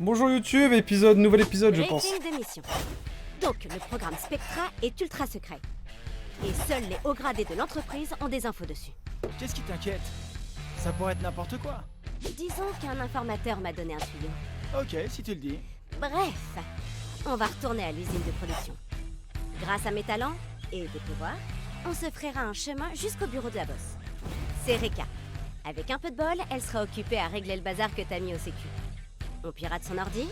Bonjour YouTube, nouvel épisode je pense. Briefing de mission. Donc, le programme Spectra est ultra secret. Et seuls les hauts gradés de l'entreprise ont des infos dessus. Qu'est-ce qui t'inquiète? Ça pourrait être n'importe quoi. Disons qu'un informateur m'a donné un tuyau. Ok, si tu le dis. Bref, on va retourner à l'usine de production. Grâce à mes talents et des pouvoirs, on se frayera un chemin jusqu'au bureau de la boss. C'est Reka. Avec un peu de bol, elle sera occupée à régler le bazar que t'as mis au sécu. On pirate son ordi,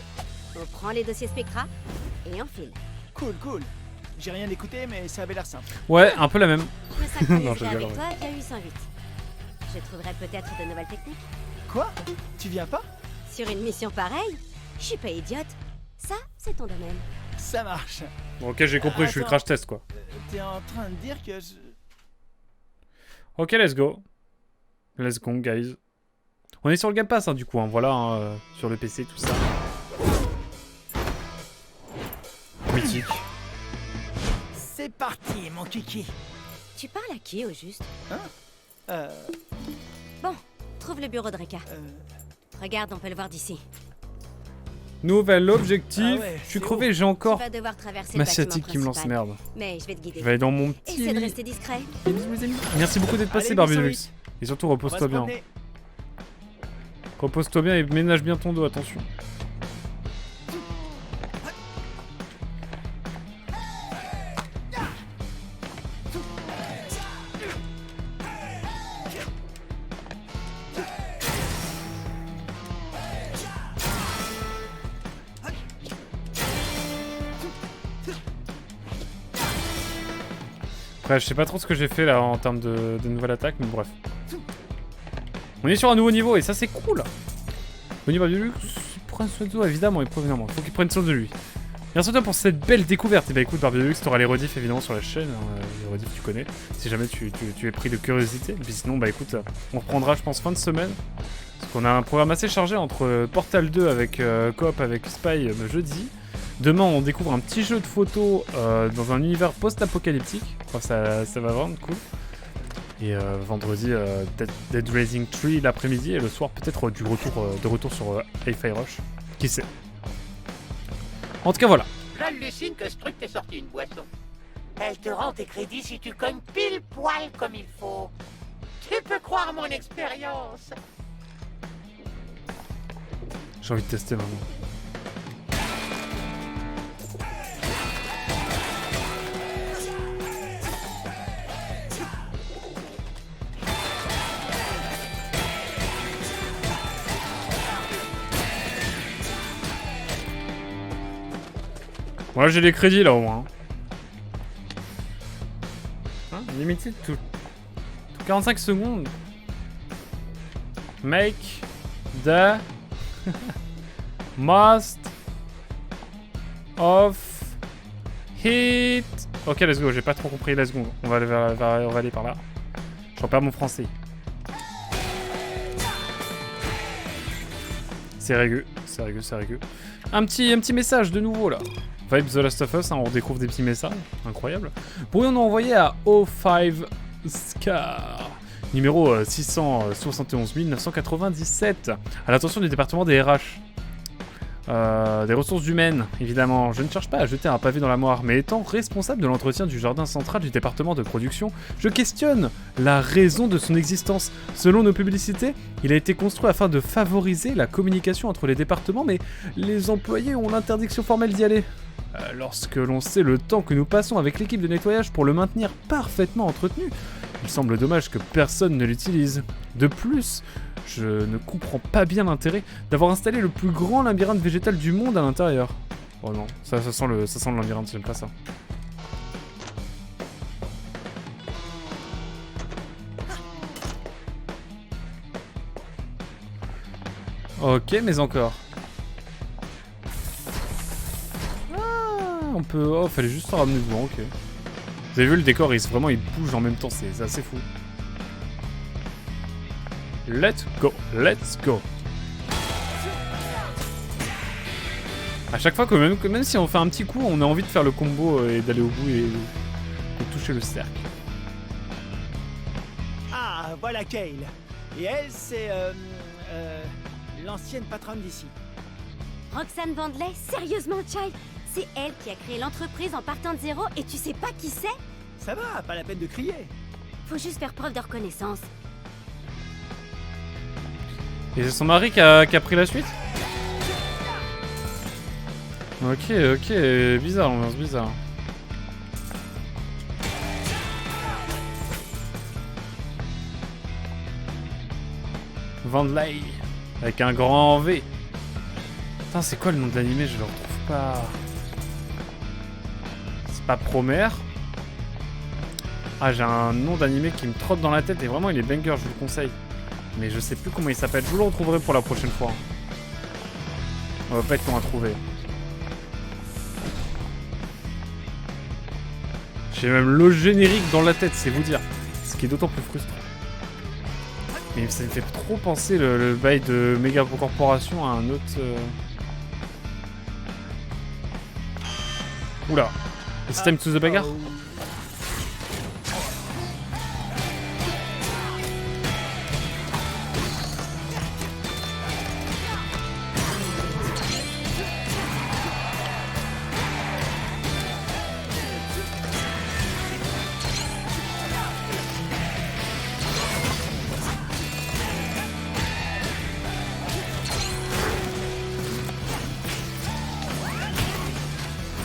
on prend les dossiers Spectra et on file. Cool. J'ai rien écouté, mais ça avait l'air simple. Ouais, un peu la même. Je me synchroniserai Non, je rigole, avec ouais. toi via 808. Je trouverai peut-être de nouvelles techniques. Quoi? Tu viens pas? Sur une mission pareille, je suis pas idiote. Ça, c'est ton domaine. Ça marche. Bon, ok, j'ai compris, je suis le Attends. crash test quoi. T'es en train de dire que Ok, let's go. Let's go, guys. On est sur le Game Pass, hein, du coup, hein, voilà, hein, sur le PC, tout ça. Mythique. C'est parti, mon kiki. Tu parles à qui au juste? Euh... Bon, trouve le bureau de Reka. Regarde, on peut le voir d'ici. Nouvel objectif. Ah ouais, je suis c'est crevé, j'ai Tu encore vas devoir traverser ma le bâtiment sciatique qui me lance principal. merde. Mais je vais te guider. Je vais aller dans mon petit Essaie de lit. rester discret. Merci beaucoup d'être passé, Allez, Barbie 808. Deluxe. Et surtout, On va se repose-toi bien. promener. Repose-toi bien et ménage bien ton dos, attention. Après, je sais pas trop ce que j'ai fait là en termes de nouvelle attaque, mais bref. On est sur un nouveau niveau et ça c'est cool. Au niveau du luxe, prends soin de toi évidemment, évidemment. Faut qu'il prenne soin de lui. Merci à toi pour cette belle découverte. Et bah écoute, Barbie Deluxe, t'auras les rediffs évidemment sur la chaîne. Hein, les rediffs tu connais. Si jamais tu es pris de curiosité. Et puis sinon, bah écoute, on reprendra je pense fin de semaine. Parce qu'on a un programme assez chargé entre Portal 2 avec coop avec Spy jeudi. Demain, on découvre un petit jeu de photos dans un univers post-apocalyptique. Enfin, ça va vraiment être cool. Et vendredi, Dead Rising 3 l'après-midi. Et le soir, peut-être de retour sur Hi-Fi Rush. Qui sait. En tout cas, voilà. J'hallucine que ce truc t'ait sorti une boisson. Elle te rend tes crédits si tu cognes pile poil comme il faut. Tu peux croire mon expérience. J'ai envie de tester maintenant. Moi j'ai les crédits là au moins. Hein, limited tout 45 secondes. Make the most of hit. Ok, let's go, j'ai pas trop compris, let's go. On va aller par là. Je repère mon français. C'est rugueux. Un petit message de nouveau là. Vibe The Last of Us, hein, on redécouvre des petits messages, incroyable. Pourrions-nous envoyer à O5 Scar, numéro 671 997, à l'attention du département des RH. Des ressources humaines, évidemment. Je ne cherche pas à jeter un pavé dans la mare, mais étant responsable de l'entretien du jardin central du département de production, je questionne la raison de son existence. Selon nos publicités, il a été construit afin de favoriser la communication entre les départements, mais les employés ont l'interdiction formelle d'y aller. Lorsque l'on sait le temps que nous passons avec l'équipe de nettoyage pour le maintenir parfaitement entretenu, il semble dommage que personne ne l'utilise. De plus, je ne comprends pas bien l'intérêt d'avoir installé le plus grand labyrinthe végétal du monde à l'intérieur. Oh non, ça sent le labyrinthe, j'aime pas ça. Ok, mais encore. On peut... Oh, fallait juste se ramener devant, ok. Vous avez vu le décor, il bouge en même temps, c'est assez fou. Let's go. À chaque fois que même si on fait un petit coup, on a envie de faire le combo et d'aller au bout et de toucher le cercle. Ah, voilà Kale. Et elle, c'est l'ancienne patronne d'ici. Roxane Vandley, sérieusement, Child? C'est elle qui a créé l'entreprise en partant de zéro et tu sais pas qui c'est? Ça va, pas la peine de crier. Faut juste faire preuve de reconnaissance. Et c'est son mari qui a pris la suite? Ok, bizarre, ambiance bizarre. Vandley, avec un grand V. Putain, c'est quoi le nom de l'animé? Je le retrouve pas. C'est pas Promare. Ah, j'ai un nom d'animé qui me trotte dans la tête et vraiment il est banger, je vous le conseille. Mais je sais plus comment il s'appelle, je vous le retrouverai pour la prochaine fois. On va pas être long à trouver. J'ai même le générique dans la tête, c'est vous dire. Ce qui est d'autant plus frustrant. Mais ça me fait trop penser le bail de Mega Corporation à un autre... Oula. It's time to the bagarre.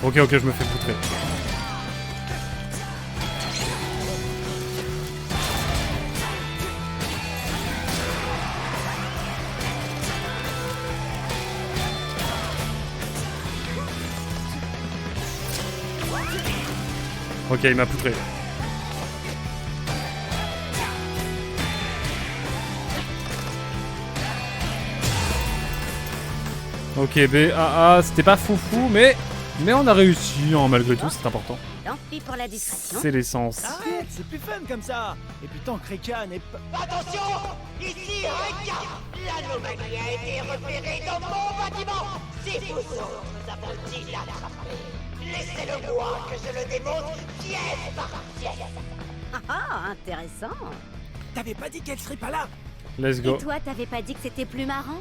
Ok, je me fais poutrer. Ok, il m'a poutré. Ok, BAA, c'était pas foufou, mais on a réussi, hein, malgré tout, c'est important. Tant pis pour la distraction. C'est l'essence. Arrête, c'est plus fun comme ça. Et puis tant que Reka n'est pas... Attention! Ici, Reka! L'anomalie a été repérée dans mon bâtiment! Si vous autres, nous avons dit l'attraper. Laissez-le moi que je le démonte pièce par pièce. Ah, intéressant. T'avais pas dit qu'elle serait pas là? Let's go. Et toi, t'avais pas dit que c'était plus marrant?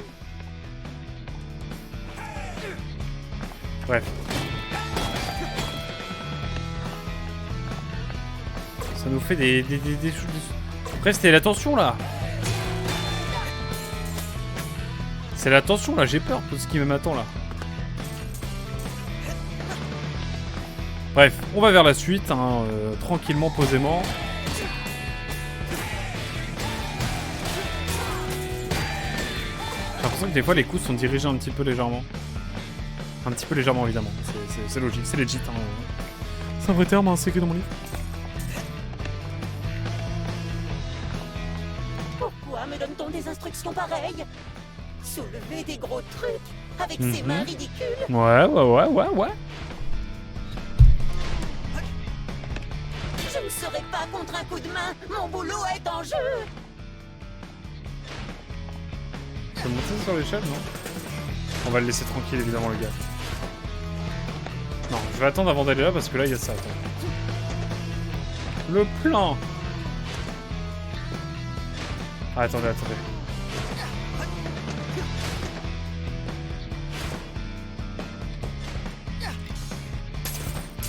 Bref. Ça nous fait des choses. Après, c'était la tension là. C'est la tension là, j'ai peur de ce qui m'attend là. Bref, on va vers la suite, hein, tranquillement, posément. J'ai l'impression que des fois les coups sont dirigés un petit peu légèrement. Un petit peu légèrement évidemment, c'est logique, c'est legit. Hein. C'est un vrai terme, hein, c'est que dans mon livre. Pourquoi me donne-t-on des instructions pareilles? Soulever des gros trucs avec ces Mhm. mains ridicules? Ouais. Je ne serai pas contre un coup de main. Mon boulot est en jeu. Tu peux monter sur l'échelle, non? On va le laisser tranquille évidemment le gars. Non, je vais attendre avant d'aller là parce que là il y a ça. Attends. Le plan. Ah, attendez.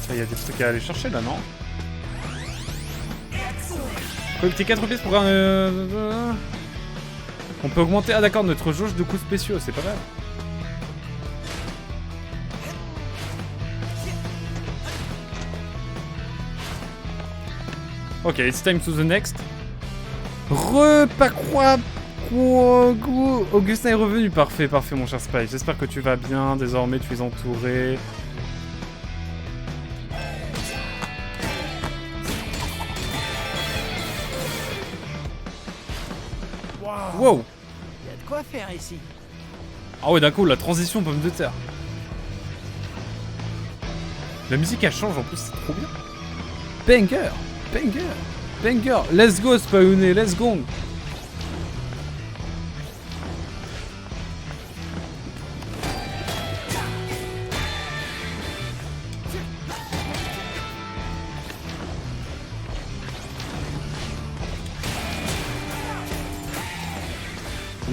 Il y a des trucs à aller chercher là, non? Collecter 4 pièces pour un... On peut augmenter... Ah d'accord, notre jauge de coups spéciaux, c'est pas mal. Ok, it's time to the next. Augustin est revenu, parfait mon cher Spike. J'espère que tu vas bien, désormais tu es entouré. Wow. Il y a de quoi faire ici. Ah ouais, d'un coup, la transition pomme de terre. La musique elle change en plus, c'est trop bien. Banger. Let's go Spawné, let's go.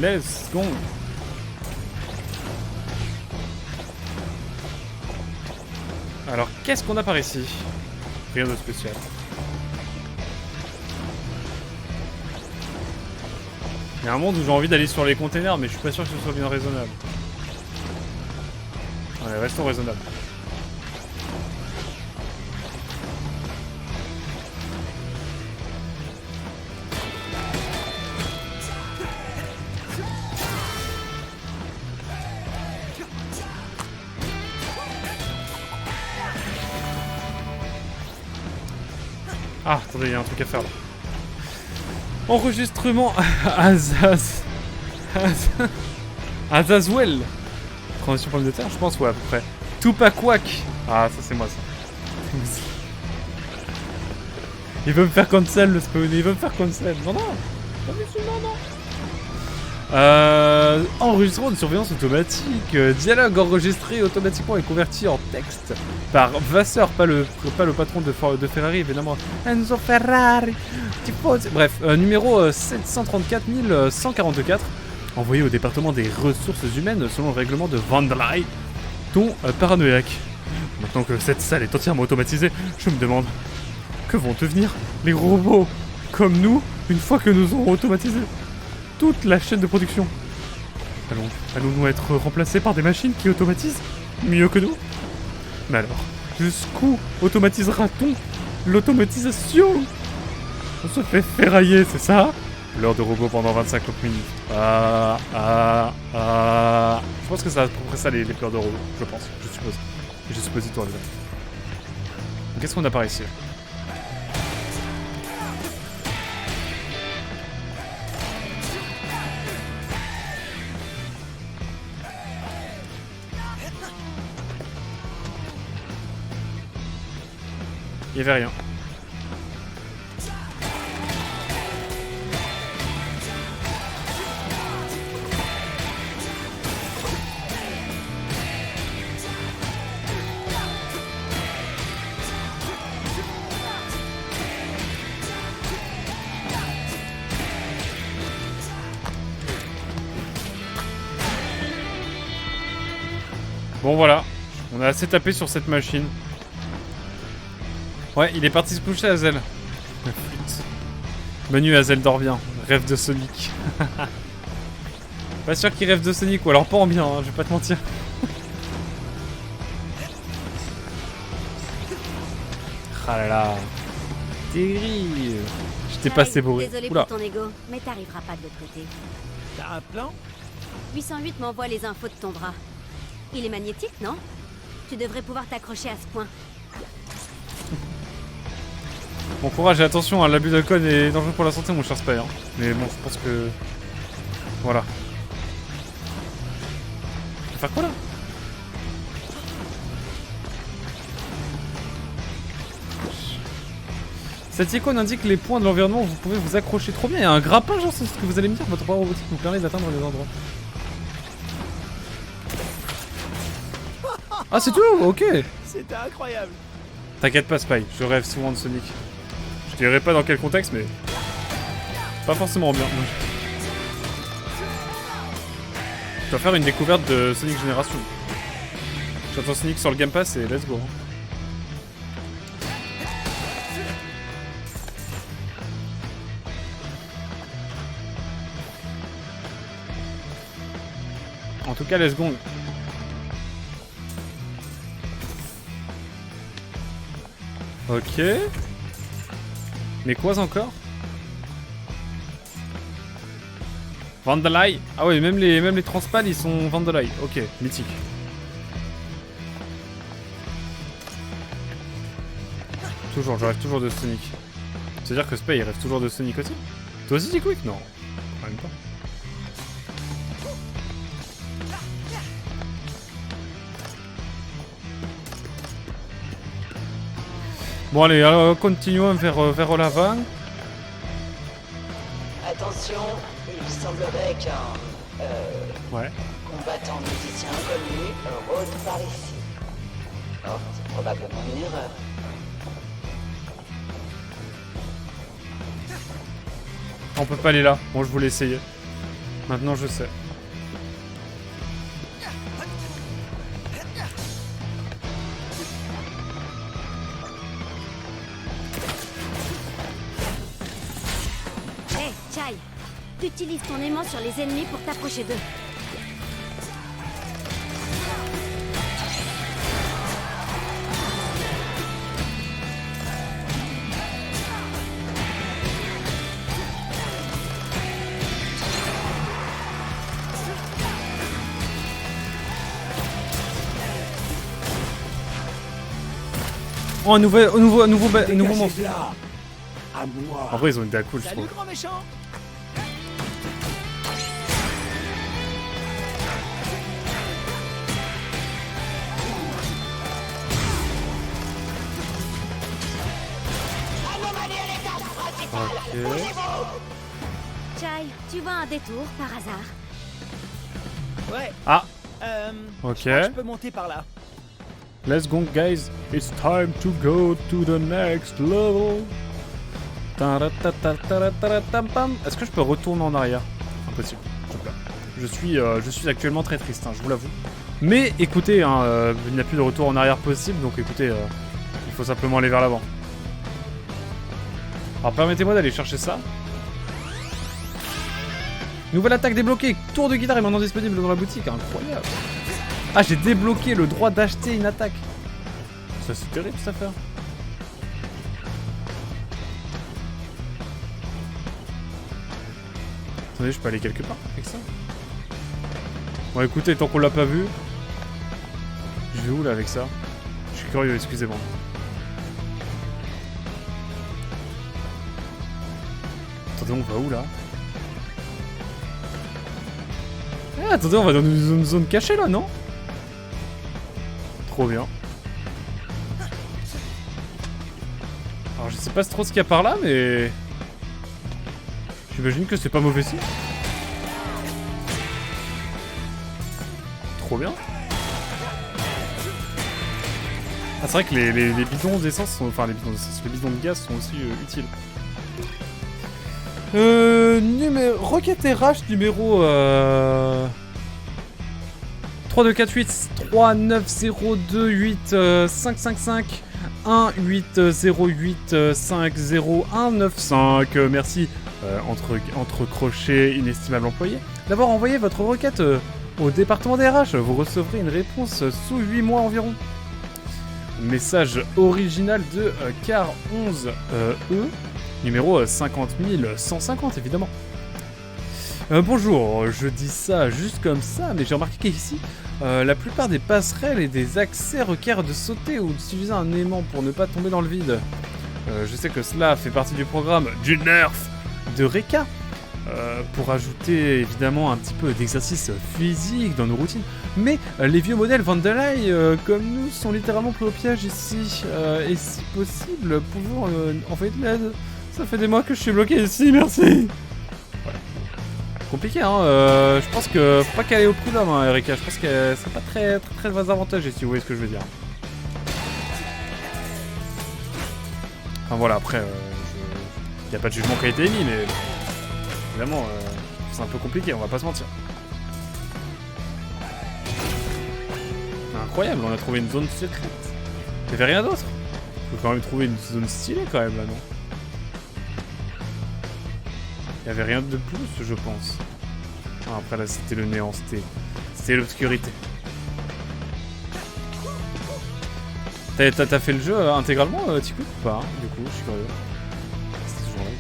Let's go. Alors, qu'est-ce qu'on a par ici? Rien de spécial. Il y a un monde où j'ai envie d'aller sur les containers, mais je suis pas sûr que ce soit bien raisonnable. Allez, restons raisonnables. Ah, attendez, il y a un truc à faire là. Enregistrement Azazwell. Transition pomme de terre, je pense, ouais, à peu près. Tupac Wack. Ah, ça c'est moi ça. Il veut me faire cancel le spawn, il veut me faire cancel. Non, non. Non. Enregistrement de surveillance automatique. Dialogue enregistré automatiquement et converti en texte par Vasseur, pas le patron de Ferrari, évidemment. Enzo Ferrari. Bref, numéro 734 144. Envoyé au département des ressources humaines selon le règlement de Vandalay, ton paranoïaque. Maintenant que cette salle est entièrement automatisée, je me demande que vont devenir les robots comme nous une fois que nous aurons automatisé toute la chaîne de production. Allons-nous être remplacés par des machines qui automatisent mieux que nous? Mais alors, jusqu'où automatisera-t-on l'automatisation? On se fait ferrailler, c'est ça? L'heure de robot pendant 25 minutes. Je pense que c'est à peu près ça les pleurs de robot, je pense, je suppose. Et je suppose toi, évidemment. Qu'est-ce qu'on a par ici? Il y avait rien. Bon voilà, on a assez tapé sur cette machine. Ouais, il est parti se coucher Hazel. Menu Hazel dort bien, rêve de Sonic. Pas sûr qu'il rêve de Sonic, ou alors pas en bien, hein, je vais pas te mentir. Ah là là. Terrible. Je t'ai passé bourré. Désolé Oula. pour ton ego, mais t'arriveras pas de l'autre côté. T'as un plan? 808 m'envoie les infos de ton bras. Il est magnétique, non? Tu devrais pouvoir t'accrocher à ce point. Bon courage et attention, hein, l'abus d'alcool est dangereux pour la santé, mon cher Spy. Hein. Mais bon, je pense que... Voilà. Je vais faire quoi là? Cette icône indique les points de l'environnement où vous pouvez vous accrocher. Trop bien, il y a un grappin, genre, c'est ce que vous allez me dire. Votre bras robotique vous permet d'atteindre les endroits. Ah, c'est tout? Ok. C'était incroyable. T'inquiète pas, Spy, je rêve souvent de Sonic. Je dirais pas dans quel contexte, mais... Pas forcément bien. Je dois faire une découverte de Sonic Génération. J'attends Sonic sur le Game Pass et let's go. En tout cas, let's go. Ok. Mais quoi encore? Vandalay. Ah ouais, même les transpals ils sont Vandalay. Ok, mythique. Toujours, je rêve toujours de Sonic. C'est-à-dire que Spy il rêve toujours de Sonic aussi? Toi aussi, Quick? Non, quand même pas. Bon allez, alors continuons vers l'avant. Attention, il semblerait qu'un Ouais. combattant musicien inconnu rôde par ici. Oh, c'est probablement une erreur. On peut pas aller là. Bon, je voulais essayer. Maintenant, je sais. Utilise ton aimant sur les ennemis pour t'approcher d'eux. Oh, un nouveau monstre. Là, à moi. En vrai, ils ont été à cool, je Salut, trouve. grand méchant. Ok. Chai, tu vois un détour par hasard? Ouais. Ah, Je ok. crois que je peux monter par là. Let's go, guys. It's time to go to the next level. Taratatatarataratam. Est-ce que je peux retourner en arrière? Impossible. Je suis actuellement très triste, hein, je vous l'avoue. Mais écoutez, hein, il n'y a plus de retour en arrière possible, donc écoutez, il faut simplement aller vers l'avant. Alors permettez-moi d'aller chercher ça. Nouvelle attaque débloquée. Tour de guitare est maintenant disponible dans la boutique. Incroyable. Ah, j'ai débloqué le droit d'acheter une attaque. Ça, c'est terrible, cette affaire. Attendez, je peux aller quelque part avec ça? Bon, écoutez, tant qu'on l'a pas vu... Je vais où, là, avec ça? Je suis curieux, excusez-moi. Attendez, on va où, là? Ah, attendez, on va dans une zone cachée, là, non? Trop bien. Alors je sais pas trop ce qu'il y a par là, mais... J'imagine que c'est pas mauvais signe. Trop bien. Ah, c'est vrai que les bidons d'essence sont... Enfin, les bidons d'essence, les bidons de gaz sont aussi utiles. Requête RH numéro... 3248 3902 555 1808 50195. Merci, entre crochets, inestimable employé, d'avoir envoyé votre requête au département des RH. Vous recevrez une réponse sous 8 mois environ. Message original de Car 11E, numéro 50150 évidemment. Bonjour, je dis ça juste comme ça, mais j'ai remarqué qu'ici, la plupart des passerelles et des accès requièrent de sauter ou d'utiliser un aimant pour ne pas tomber dans le vide. Je sais que cela fait partie du programme du nerf de Reka, pour ajouter évidemment un petit peu d'exercice physique dans nos routines, mais les vieux modèles Vandelay comme nous sont littéralement pris au piège ici, et si possible, pouvons envoyer de l'aide. Ça fait des mois que je suis bloqué ici, merci. Compliqué, hein. Je pense que faut pas qu'elle ait au prix d'homme, hein, Erika. Je pense que c'est pas très avantageux, si vous voyez ce que je veux dire. Enfin voilà, après, y a pas de jugement qui a été émis, mais évidemment, c'est un peu compliqué, on va pas se mentir. Incroyable, on a trouvé une zone secrète. Y'avait rien d'autre? Faut quand même trouver une zone stylée quand même là, non? Il n'y avait rien de plus, je pense. Ah, après là, c'était le néant, c'était l'obscurité. T'as fait le jeu intégralement, Tiku, ou pas, hein, du coup, je suis curieux. C'était toujours là.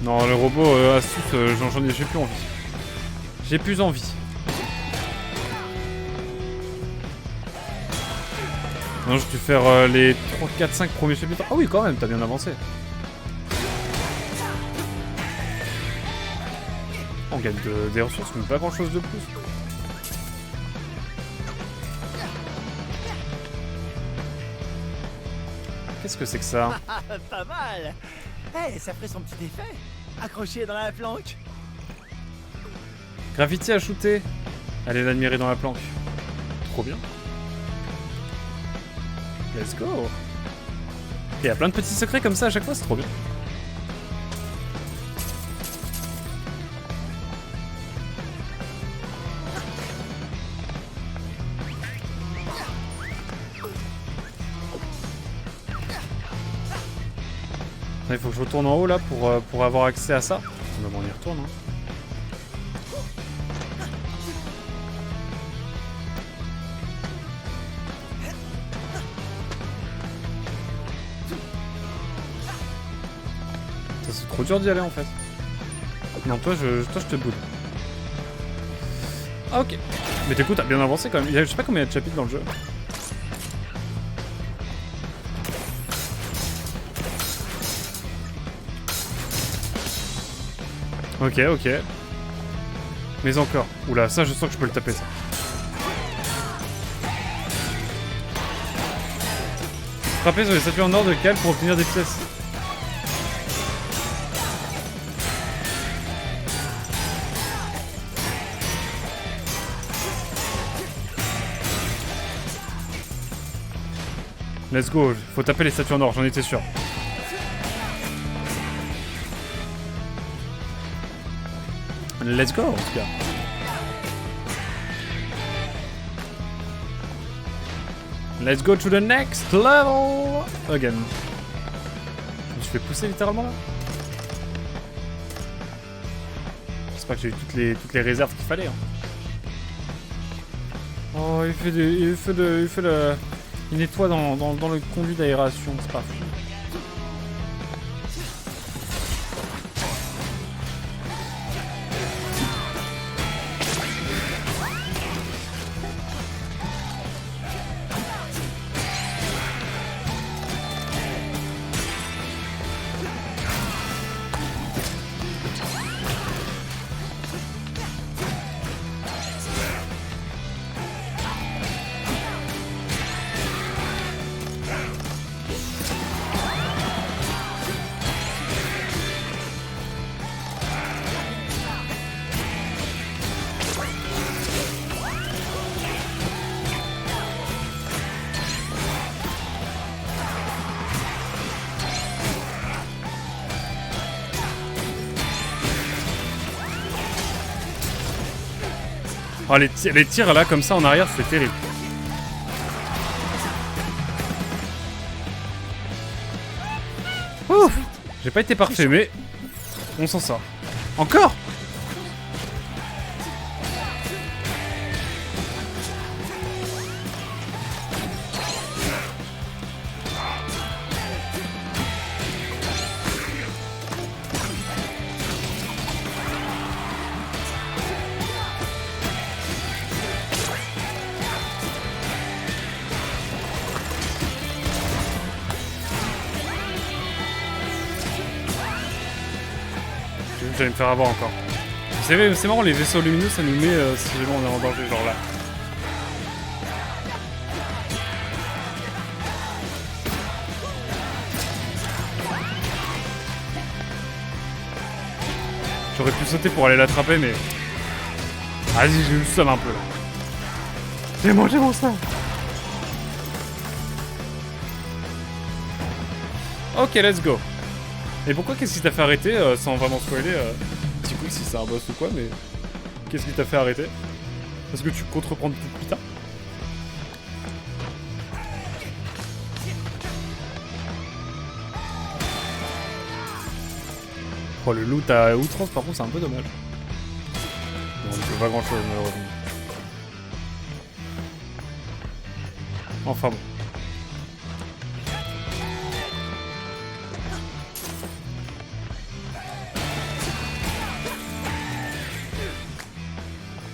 Non, le robot astuce, j'ai plus envie. J'ai plus envie. Non, je vais faire les 3, 4, 5 premiers chapitres. Ah oui, quand même, t'as bien avancé. On gagne des ressources, mais pas grand chose de plus. Qu'est-ce que c'est que ça? Pas mal. Eh, ça ferait son petit effet. Accroché dans la planque. Graffiti à shooter. Allez l'admirer dans la planque. Trop bien. Let's go. Il y a plein de petits secrets comme ça à chaque fois, c'est trop bien. Il faut que je retourne en haut là pour avoir accès à ça. Bon, on y retourne. Hein. Ça, c'est trop dur d'y aller en fait. Non, toi je te boude. Ah, ok. Mais du coup, t'as bien avancé quand même. Je sais pas combien il y a de chapitres dans le jeu. Ok, ok. Mais encore. Oula, ça je sens que je peux le taper ça. Frapper sur les statues en or de Cal pour obtenir des pièces. Let's go, faut taper les statues en or, j'en étais sûr. Let's go en tout cas. Let's go to the next level again. Je me suis fait pousser littéralement là. J'espère que j'ai eu toutes les réserves qu'il fallait. Hein. Oh, il nettoie dans le conduit d'aération, c'est pas fou. Oh, les tirs là comme ça en arrière c'est terrible. Ouf. J'ai pas été parfait mais on s'en sort. Encore. J'allais me faire avoir encore. C'est marrant, les vaisseaux lumineux, ça nous met si jamais on est en danger, genre là. J'aurais pu sauter pour aller l'attraper, mais... Vas-y, j'ai eu le seum un peu. J'ai mangé mon seum. Ok, let's go. Et pourquoi, qu'est-ce qui t'a fait arrêter, sans vraiment spoiler, petit coup si c'est un boss ou quoi, mais... Qu'est-ce qui t'a fait arrêter? Parce que tu comptes reprendre plus tard? Oh, le loot à outrance, par contre, c'est un peu dommage. Bon, on ne fait pas grand-chose, malheureusement. Enfin bon.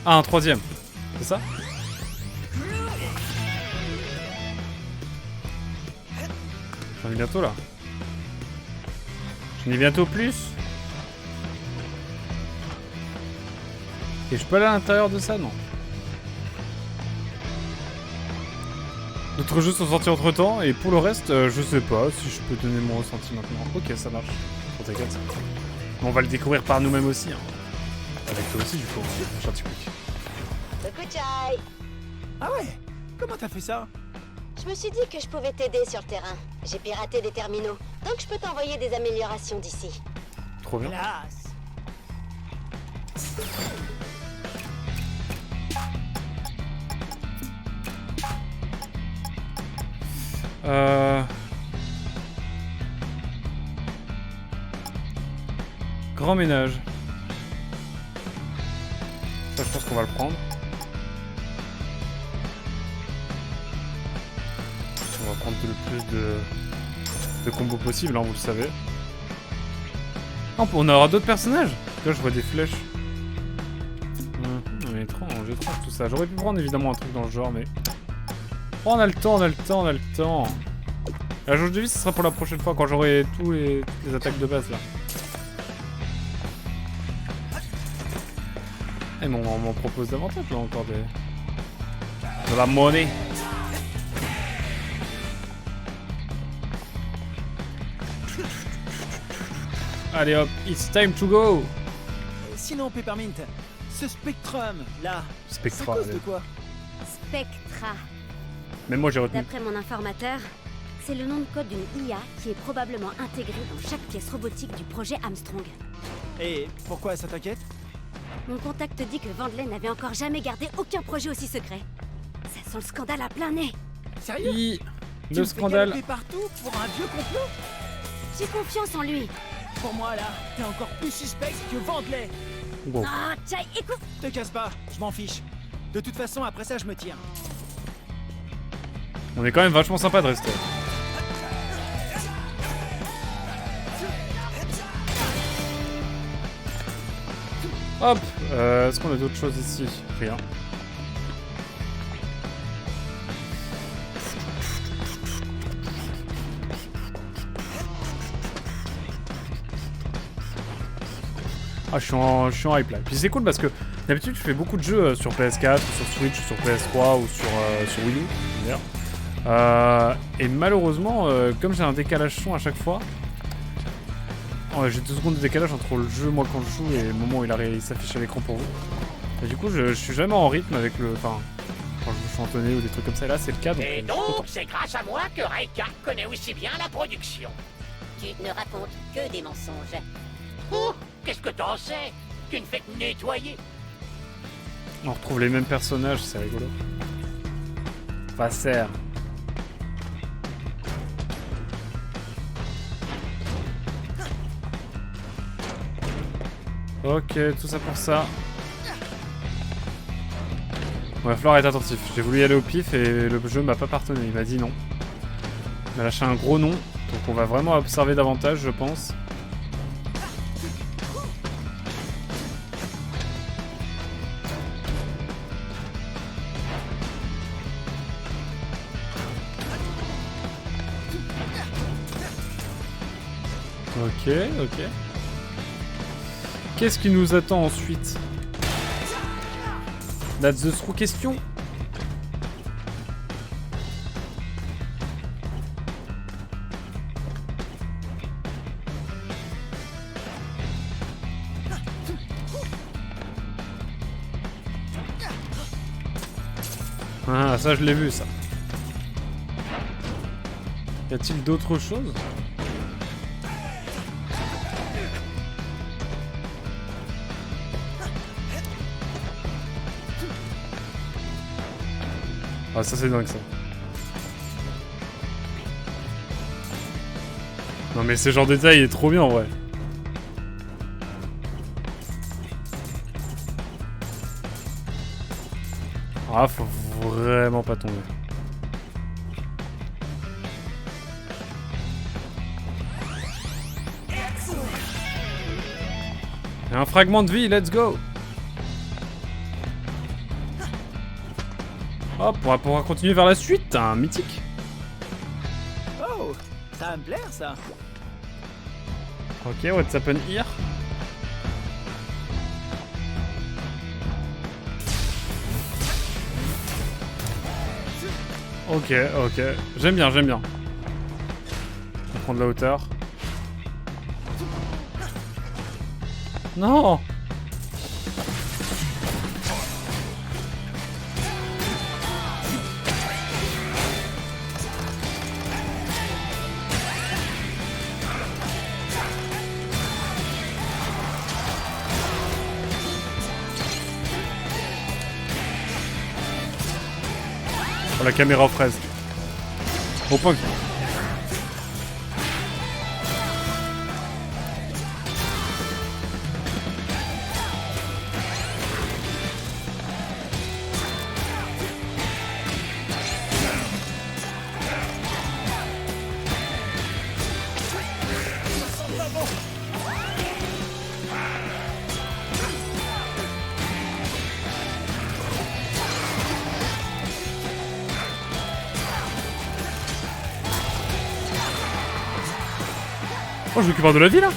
Ah, un troisième, c'est ça? J'en ai bientôt là. J'en ai bientôt plus. Et je peux aller à l'intérieur de ça? Non. D'autres jeux sont sortis entre temps et pour le reste, je sais pas si je peux donner mon ressenti maintenant. Ok, ça marche. Bon, t'inquiète. On va le découvrir par nous-mêmes aussi. Hein. Avec toi aussi, du coup, Chanty Quick. Sakuchai! Ah ouais? Comment t'as fait ça? Je me suis dit que je pouvais t'aider sur le terrain. J'ai piraté des terminaux, donc je peux t'envoyer des améliorations d'ici. Trop bien. Classe! Grand ménage. Ça, je pense qu'on va le prendre. On va prendre le plus de combos possible, hein, vous le savez. Ah, on aura d'autres personnages. Là, je vois des flèches. Étrange tout ça. J'aurais pu prendre évidemment un truc dans le genre, mais... Oh, on a le temps, on a le temps, on a le temps. La jauge de vie, ce sera pour la prochaine fois, quand j'aurai toutes les attaques de base, là. Et on m'en propose davantage, là, encore de la monnaie. Allez hop, it's time to go. Sinon, Peppermint, ce Spectrum, là, Spectra, c'est à cause allez. de quoi? Spectra. Même moi, j'ai retenu. D'après mon informateur, c'est le nom de code d'une IA qui est probablement intégrée dans chaque pièce robotique du projet Armstrong. Et pourquoi ça t'inquiète? Mon contact dit que Vandley n'avait encore jamais gardé aucun projet aussi secret. Ça sent le scandale à plein nez. Sérieux? Le Tu me fais scandale. galoper partout pour un vieux complot? J'ai confiance en lui. Pour moi, là, t'es encore plus suspect que Vandley. Bon. Ah, Chai, écoute. Te casse pas, je m'en fiche. De toute façon, après ça, je me tire. On est quand même vachement sympa de rester. Hop, est-ce qu'on a d'autres choses ici? Rien. Ah, je suis en hype là. Puis c'est cool parce que d'habitude je fais beaucoup de jeux sur PS4, sur Switch, sur PS3 ou sur Wii U d'ailleurs. Et malheureusement, comme j'ai un décalage son à chaque fois, j'ai 2 secondes de décalage entre le jeu, moi quand je joue, et le moment où il s'affiche à l'écran pour vous. Et du coup, je suis jamais en rythme avec le. Enfin, quand je veux chantonner ou des trucs comme ça. Et là, c'est le cas. Donc, Et je suis content. donc, c'est grâce à moi que Reika connaît aussi bien la production. Tu ne racontes que des mensonges. Oh, qu'est-ce que t'en sais? Tu ne fais que nettoyer. On retrouve les mêmes personnages, c'est rigolo. Passer. Ok, tout ça pour ça. Il va falloir être attentif. J'ai voulu y aller au pif et le jeu m'a pas pardonné. Il m'a dit non. Il m'a lâché un gros nom. Donc on va vraiment observer davantage, je pense. Ok, ok. Qu'est-ce qui nous attend ensuite? That's the true question. Ah, ça je l'ai vu ça. Y a-t-il d'autres choses? Ah, ça c'est dingue ça. Non mais ce genre de détail est trop bien en vrai. Ah, faut vraiment pas tomber. Et un fragment de vie, let's go. Hop, on va pouvoir continuer vers la suite, un mythique. Oh, ça va me plaire, ça. Ok, what's happen here? Ok, ok. J'aime bien, j'aime bien. On va prendre la hauteur. Non! Oh, la caméra fraise. Au point. Oh, je récupère de la vie là.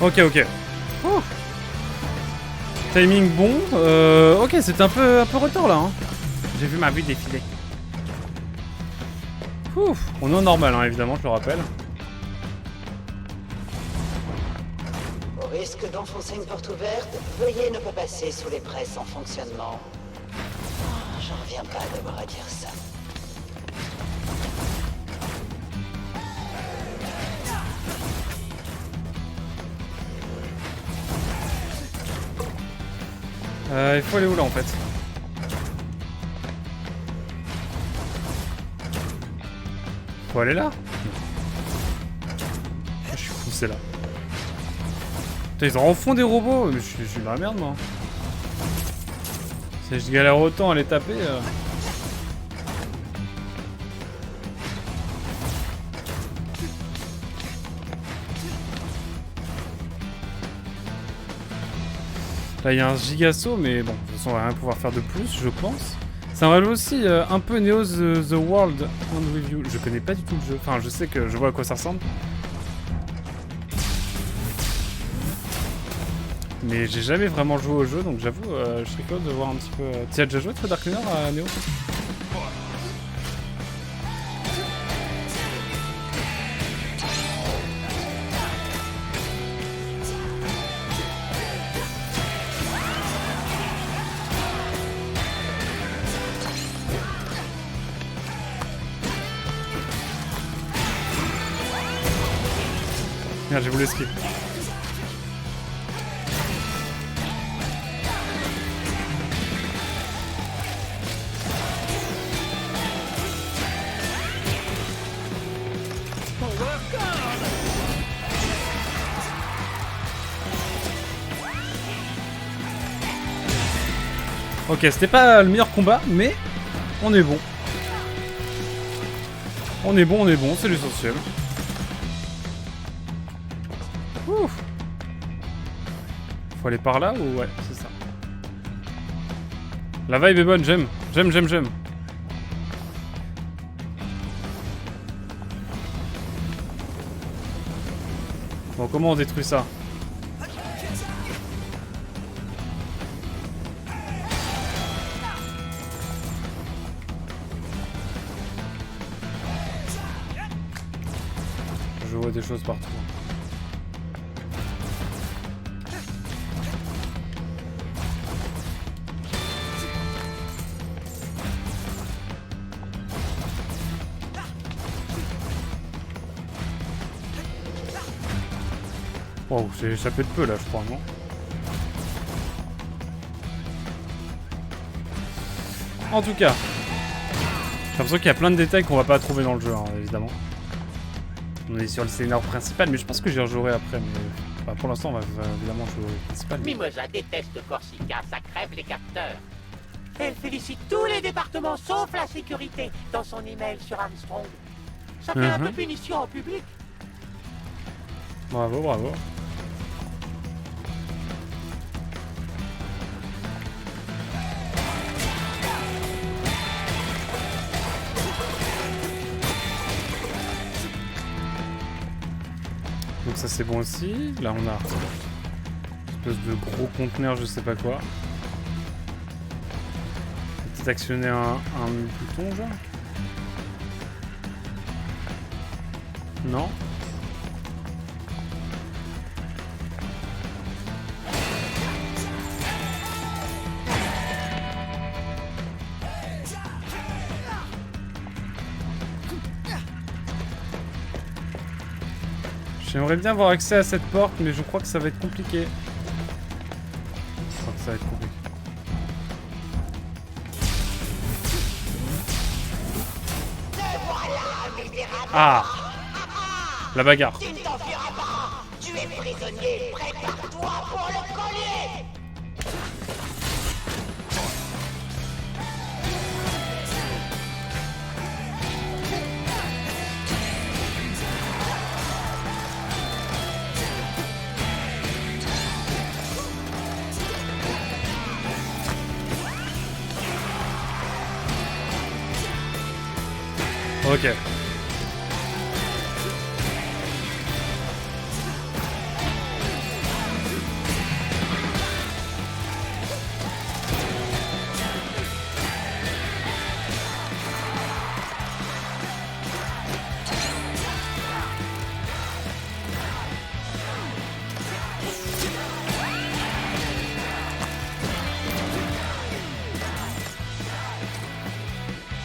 Ok, ok. Oh. Timing bon. Ok, c'était un peu retard là. Hein. J'ai vu ma vue défiler. Ouf. On est en normal, hein, évidemment, je le rappelle. Au risque d'enfoncer une porte ouverte, veuillez ne pas passer sous les presses en fonctionnement. J'en reviens pas d'avoir à dire ça. Il faut aller où là en fait? Faut aller là? Je suis poussé là. Putain, ils en font des robots? Mais je suis dans la merde moi. Si je galère autant à les taper. Là il y a un gigasaut mais bon, de toute façon on va rien pouvoir faire de plus je pense. Ça me rappelle aussi un peu Neo the World on Review. Je connais pas du tout le jeu, enfin je sais que je vois à quoi ça ressemble. Mais j'ai jamais vraiment joué au jeu donc j'avoue je serais curieux de voir un petit peu... Tu as déjà joué toi Dark Lunar à Neo? Merde, j'ai voulu skip. Ok, c'était pas le meilleur combat, mais on est bon. On est bon, c'est l'essentiel. Ouf. Faut aller par là ou ouais, c'est ça. La vibe est bonne, j'aime. J'aime. Bon, comment on détruit ça? Je vois des choses partout. Wow, j'ai échappé de peu là, je crois, non? En tout cas, j'ai l'impression qu'il y a plein de détails qu'on va pas trouver dans le jeu, hein, évidemment. On est sur le scénario principal, mais je pense que j'y rejouerai après. Mais bah, pour l'instant, on va évidemment jouer au principal. Mimosa déteste Corsica, ça crève les capteurs. Elle félicite tous les départements sauf la sécurité dans son email sur Armstrong. Ça fait un peu punition en public. Bravo, bravo. Donc ça c'est bon aussi. Là on a une espèce de gros conteneur, je sais pas quoi. Peut-être actionner un bouton genre. Non. J'aimerais bien avoir accès à cette porte, mais je crois que ça va être compliqué. Je crois que ça va être compliqué. Ah! La bagarre. Tu ne t'enfuiras pas. Tu es prisonnier. Prépare-toi pour le collier. Ok.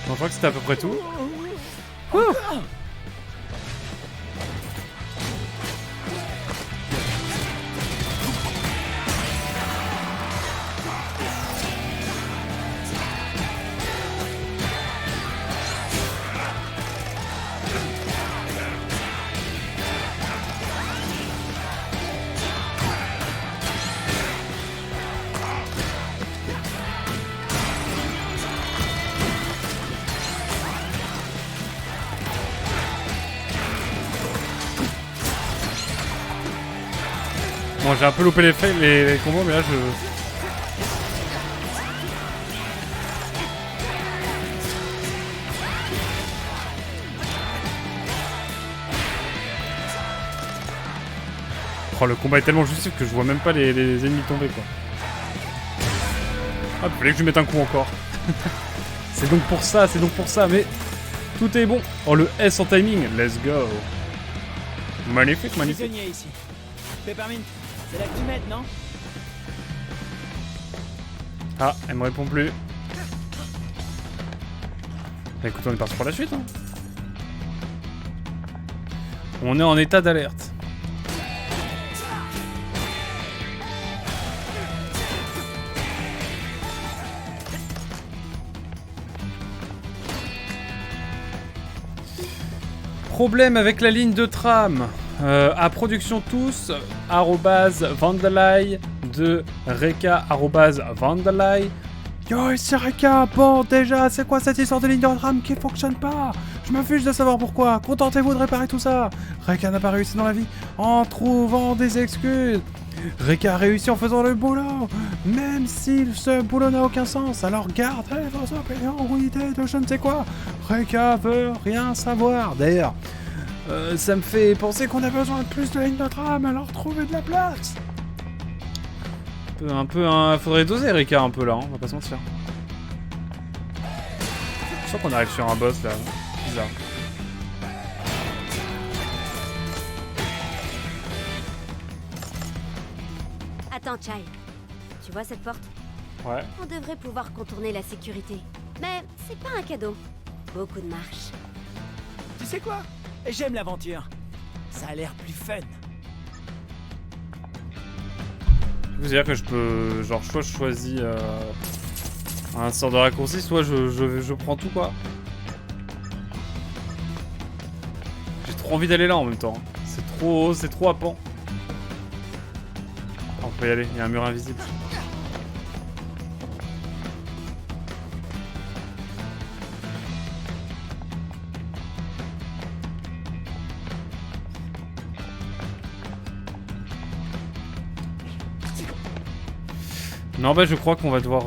Bon, je crois que c'était à peu près tout. Ouh. Bon, j'ai un peu loupé les combos, mais là je... Oh, le combat est tellement justif que je vois même pas les ennemis tomber, quoi. Ah, il fallait que je mette un coup encore. C'est donc pour ça, mais... Tout est bon. Oh, le S en timing, let's go. Magnifique, magnifique. Prisonnier ici. Peppermint, c'est là que tu m'aides, non? Ah, elle me répond plus. Bah, écoute, on est parti pour la suite. Hein. On est en état d'alerte. Problème avec la ligne de tram. À production tous, @Vandalay de Reka @Vandalay. Yo, ici Reka. Bon, déjà, c'est quoi cette histoire de ligne de tram qui fonctionne pas? Je me fiche de savoir pourquoi. Contentez-vous de réparer tout ça. Reka n'a pas réussi dans la vie en trouvant des excuses. Reka a réussi en faisant le boulot, même si ce boulot n'a aucun sens. Alors gardez vos opinions ou idées de je ne sais quoi. Reka veut rien savoir. D'ailleurs, ça me fait penser qu'on a besoin de plus de lignes de tram, alors trouver de la place. Faudrait doser Reka un peu là, hein, on va pas se mentir. Je sens qu'on arrive sur un boss là, bizarre. Attends, Chai. Tu vois cette porte? Ouais. On devrait pouvoir contourner la sécurité. Mais c'est pas un cadeau. Beaucoup de marche. Tu sais quoi? J'aime l'aventure. Ça a l'air plus fun. Vous dire que je peux, genre, soit je choisis un sort de raccourci, soit je prends tout quoi. J'ai trop envie d'aller là en même temps. C'est trop happant. On peut y aller, il y a un mur invisible. Non bah je crois qu'on va devoir